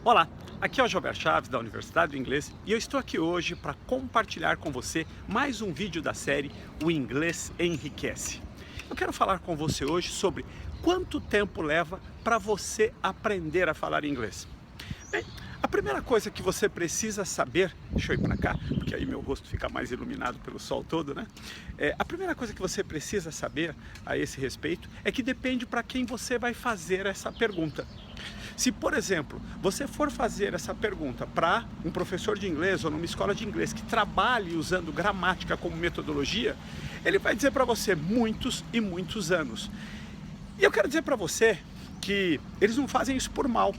Olá, aqui é o Gilberto Chaves da Universidade do Inglês e eu estou aqui hoje para compartilhar com você mais um vídeo da série O Inglês Enriquece. Eu quero falar com você hoje sobre quanto tempo leva para você aprender a falar inglês. Bem, a primeira coisa que você precisa saber, deixa eu ir para cá, porque aí meu rosto fica mais iluminado pelo sol todo, né? A primeira coisa que você precisa saber a esse respeito é que depende para quem você vai fazer essa pergunta. Se, por exemplo, você for fazer essa pergunta para um professor de inglês ou numa escola de inglês que trabalhe usando gramática como metodologia, ele vai dizer para você muitos e muitos anos. E eu quero dizer para você que eles não fazem isso por mal,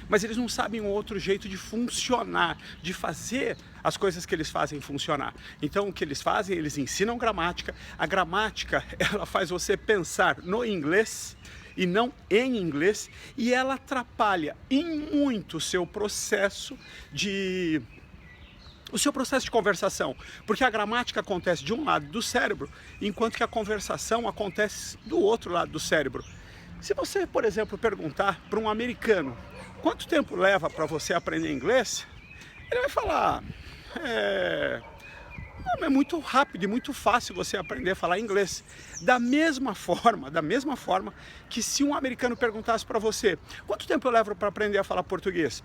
mas eles não sabem um outro jeito de funcionar, de fazer as coisas que eles fazem funcionar. Então o que eles fazem? Eles ensinam gramática. A gramática, ela faz você pensar no inglês e não em inglês, e ela atrapalha em muito o seu processo de conversação, porque a gramática acontece de um lado do cérebro, enquanto que a conversação acontece do outro lado do cérebro. Se você, por exemplo, perguntar para um americano quanto tempo leva para você aprender inglês, ele vai falar, é muito rápido e muito fácil você aprender a falar inglês. Da mesma forma que se um americano perguntasse para você, quanto tempo eu levo para aprender a falar português?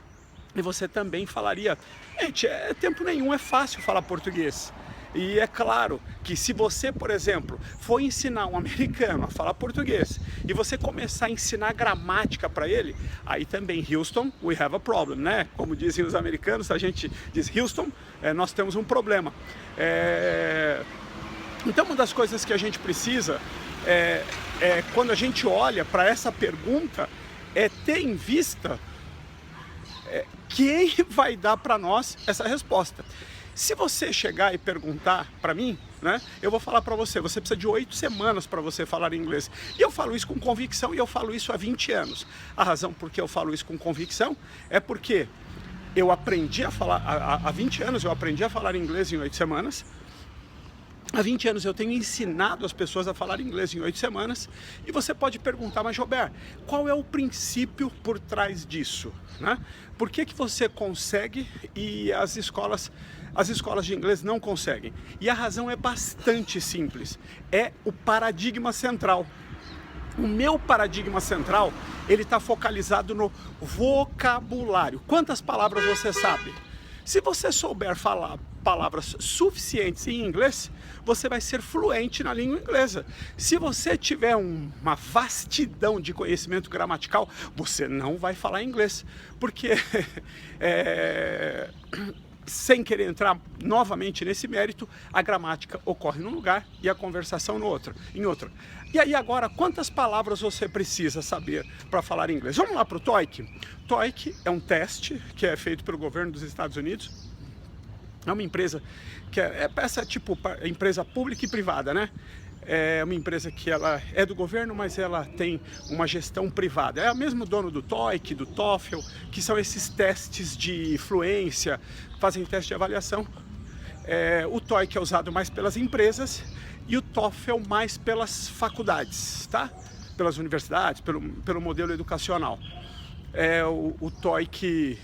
E você também falaria, gente, tempo nenhum, é fácil falar português. E é claro que se você, por exemplo, for ensinar um americano a falar português e você começar a ensinar gramática para ele, aí também, Houston, we have a problem, né? Como dizem os americanos, a gente diz, Houston, nós temos um problema. Então, uma das coisas que a gente precisa, quando a gente olha para essa pergunta, é ter em vista quem vai dar para nós essa resposta. Se você chegar e perguntar para mim, né, eu vou falar para você, você precisa de 8 semanas para você falar inglês. E eu falo isso com convicção e eu falo isso há 20 anos. A razão por que eu falo isso com convicção é porque eu aprendi a falar, há 20 anos eu aprendi a falar inglês em 8 semanas. Há 20 anos eu tenho ensinado as pessoas a falar inglês em 8 semanas. E você pode perguntar, mas Gilberto, qual é o princípio por trás disso? Né? Por que você consegue e as escolas de inglês não conseguem? E a razão é bastante simples. É o paradigma central. O meu paradigma central, ele está focalizado no vocabulário. Quantas palavras você sabe? Se você souber falar palavras suficientes em inglês, você vai ser fluente na língua inglesa. Se você tiver uma vastidão de conhecimento gramatical, você não vai falar inglês, porque sem querer entrar novamente nesse mérito, a gramática ocorre num lugar e a conversação em outro. E aí agora, quantas palavras você precisa saber para falar inglês? Vamos lá para o TOEIC. TOEIC é um teste que é feito pelo governo dos Estados Unidos. É uma empresa que essa tipo empresa pública e privada, né? É uma empresa que ela é do governo, mas ela tem uma gestão privada. É o mesmo dono do TOEIC, do TOEFL, que são esses testes de fluência, fazem teste de avaliação. O TOEIC é usado mais pelas empresas e o TOEFL mais pelas faculdades, tá? Pelas universidades, pelo modelo educacional. O TOEIC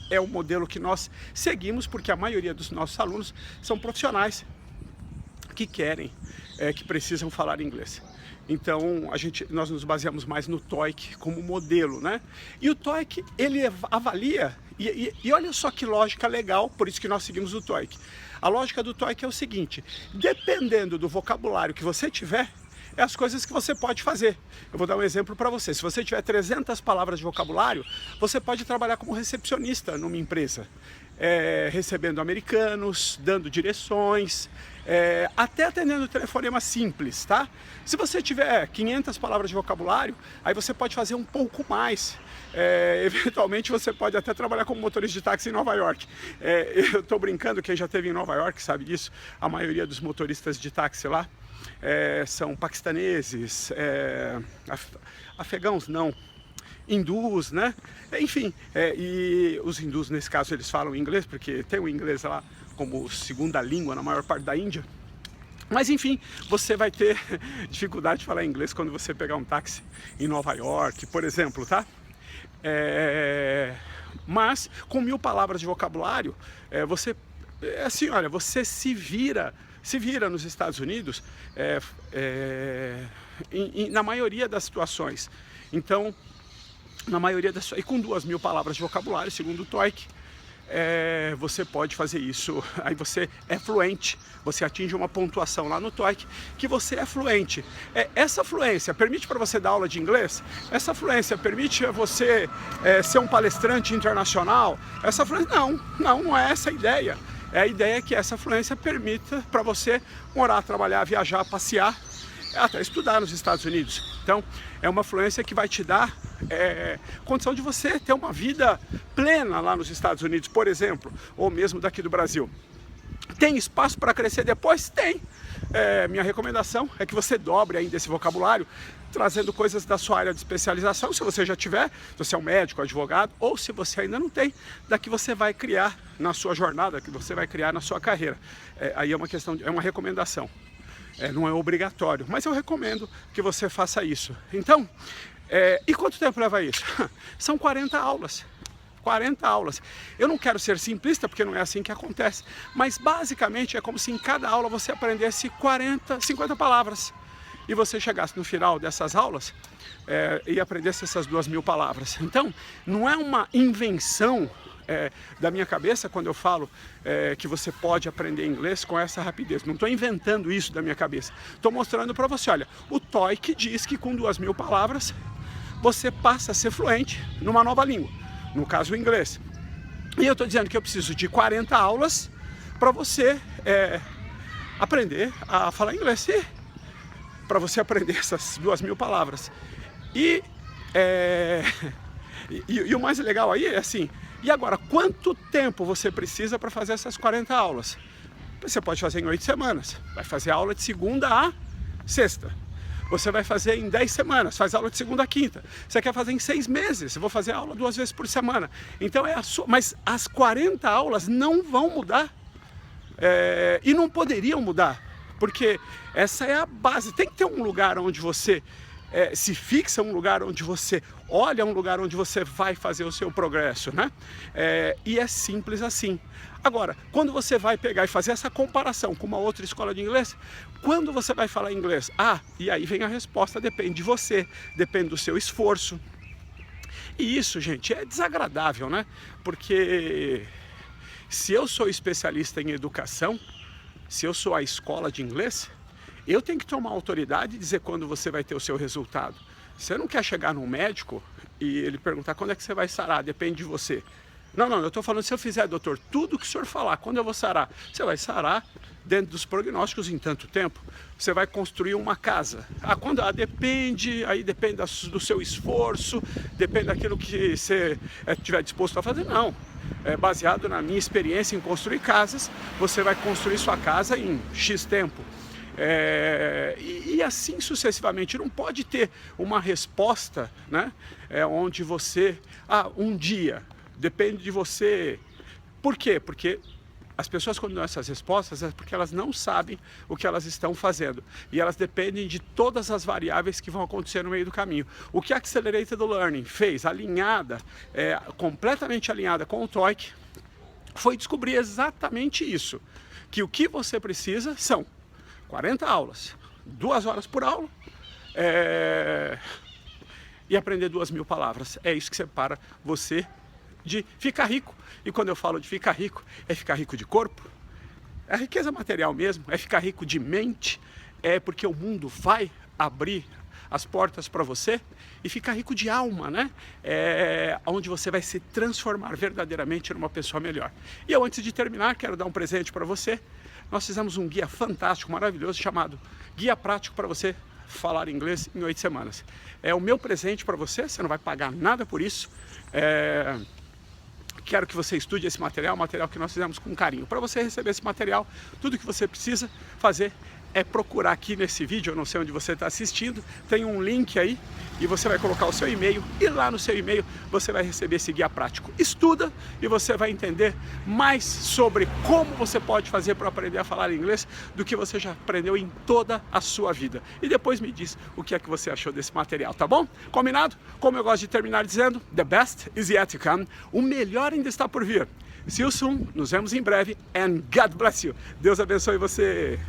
é o modelo que nós seguimos, porque a maioria dos nossos alunos são profissionais que querem, que precisam falar inglês. Então, nós nos baseamos mais no TOEIC como modelo, né? E o TOEIC, ele avalia, e olha só que lógica legal, por isso que nós seguimos o TOEIC. A lógica do TOEIC é o seguinte, dependendo do vocabulário que você tiver, é as coisas que você pode fazer. Eu vou dar um exemplo para você. Se você tiver 300 palavras de vocabulário, você pode trabalhar como recepcionista numa empresa, recebendo americanos, dando direções, até atendendo telefonema simples, tá? Se você tiver 500 palavras de vocabulário, aí você pode fazer um pouco mais. Eventualmente você pode até trabalhar como motorista de táxi em Nova York. Eu estou brincando, quem já esteve em Nova York sabe disso. A maioria dos motoristas de táxi lá são paquistaneses, afegãos não, hindus, né? Enfim, e os hindus nesse caso eles falam inglês, porque tem o inglês lá como segunda língua na maior parte da Índia. Mas enfim, você vai ter dificuldade de falar inglês quando você pegar um táxi em Nova York, por exemplo, tá? Mas com 1000 palavras de vocabulário, você, assim, olha, você se vira nos Estados Unidos na maioria das situações. Então, na maioria das, e com 2000 palavras de vocabulário, segundo o TOEIC, você pode fazer isso, aí você é fluente, você atinge uma pontuação lá no TOEIC que você é fluente. Essa fluência permite para você dar aula de inglês? Essa fluência permite você ser um palestrante internacional? Essa fluência, não é essa a ideia. A ideia é que essa fluência permita para você morar, trabalhar, viajar, passear, até estudar nos Estados Unidos. Então, é uma fluência que vai te dar condição de você ter uma vida plena lá nos Estados Unidos, por exemplo, ou mesmo daqui do Brasil. Tem espaço para crescer depois? Tem. Minha recomendação é que você dobre ainda esse vocabulário, trazendo coisas da sua área de especialização, se você já tiver, se você é um médico, advogado, ou se você ainda não tem, daqui você vai criar na sua jornada, que você vai criar na sua carreira. Aí é uma questão, é uma recomendação. Não é obrigatório, mas eu recomendo que você faça isso. Então, e quanto tempo leva isso? São 40 aulas. 40 aulas. Eu não quero ser simplista, porque não é assim que acontece, mas basicamente é como se em cada aula você aprendesse 50 palavras. E você chegasse no final dessas aulas e aprendesse essas 2000 palavras. Então, não é uma invenção da minha cabeça quando eu falo que você pode aprender inglês com essa rapidez. Não estou inventando isso da minha cabeça. Estou mostrando para você, olha, o TOEIC diz que com 2000 palavras você passa a ser fluente numa nova língua, no caso o inglês. E eu estou dizendo que eu preciso de 40 aulas para você aprender a falar inglês. Para você aprender essas 2000 palavras. E o mais legal aí é assim, e agora, quanto tempo você precisa para fazer essas 40 aulas? Você pode fazer em 8 semanas, vai fazer aula de segunda a sexta. Você vai fazer em 10 semanas, faz aula de segunda a quinta. Você quer fazer em 6 meses, eu vou fazer aula 2 vezes por semana. Então mas as 40 aulas não vão mudar, e não poderiam mudar, porque essa é a base. Tem que ter um lugar onde você se fixa, um lugar onde você olha, um lugar onde você vai fazer o seu progresso, né? E é simples assim. Agora, quando você vai pegar e fazer essa comparação com uma outra escola de inglês, quando você vai falar inglês? E aí vem a resposta, depende de você, depende do seu esforço. E isso, gente, é desagradável, né? Porque se eu sou especialista em educação, se eu sou a escola de inglês, eu tenho que tomar autoridade e dizer quando você vai ter o seu resultado. Você não quer chegar num médico e ele perguntar quando é que você vai sarar, depende de você. Não, eu estou falando, se eu fizer, doutor, tudo que o senhor falar, quando eu vou sarar? Você vai sarar dentro dos prognósticos em tanto tempo. Você vai construir uma casa. Depende, aí depende do seu esforço, depende daquilo que você estiver disposto a fazer. Não, baseado na minha experiência em construir casas, você vai construir sua casa em X tempo. E assim sucessivamente. Não pode ter uma resposta, né, onde você, um dia, depende de você. Por quê? Porque as pessoas, quando dão essas respostas, é porque elas não sabem o que elas estão fazendo. E elas dependem de todas as variáveis que vão acontecer no meio do caminho. O que a Accelerated Learning fez, completamente alinhada com o TOEIC, foi descobrir exatamente isso. Que o que você precisa são 40 aulas, 2 horas por aula, e aprender 2000 palavras. É isso que separa você de ficar rico. E quando eu falo de ficar rico, é ficar rico de corpo, é riqueza material mesmo, é ficar rico de mente, porque o mundo vai abrir as portas para você, e ficar rico de alma, né? Onde você vai se transformar verdadeiramente numa pessoa melhor. E eu, antes de terminar, quero dar um presente para você. Nós fizemos um guia fantástico, maravilhoso, chamado Guia Prático para você falar inglês em 8 semanas. É o meu presente para você, você não vai pagar nada por isso. Quero que você estude esse material, material que nós fizemos com carinho. Para você receber esse material, tudo que você precisa fazer é procurar aqui nesse vídeo, eu não sei onde você está assistindo, tem um link aí e você vai colocar o seu e-mail e lá no seu e-mail você vai receber esse guia prático. Estuda e você vai entender mais sobre como você pode fazer para aprender a falar inglês do que você já aprendeu em toda a sua vida. E depois me diz o que é que você achou desse material, tá bom? Combinado? Como eu gosto de terminar dizendo, the best is yet to come. O melhor ainda está por vir. See you soon, nos vemos em breve, and God bless you. Deus abençoe você.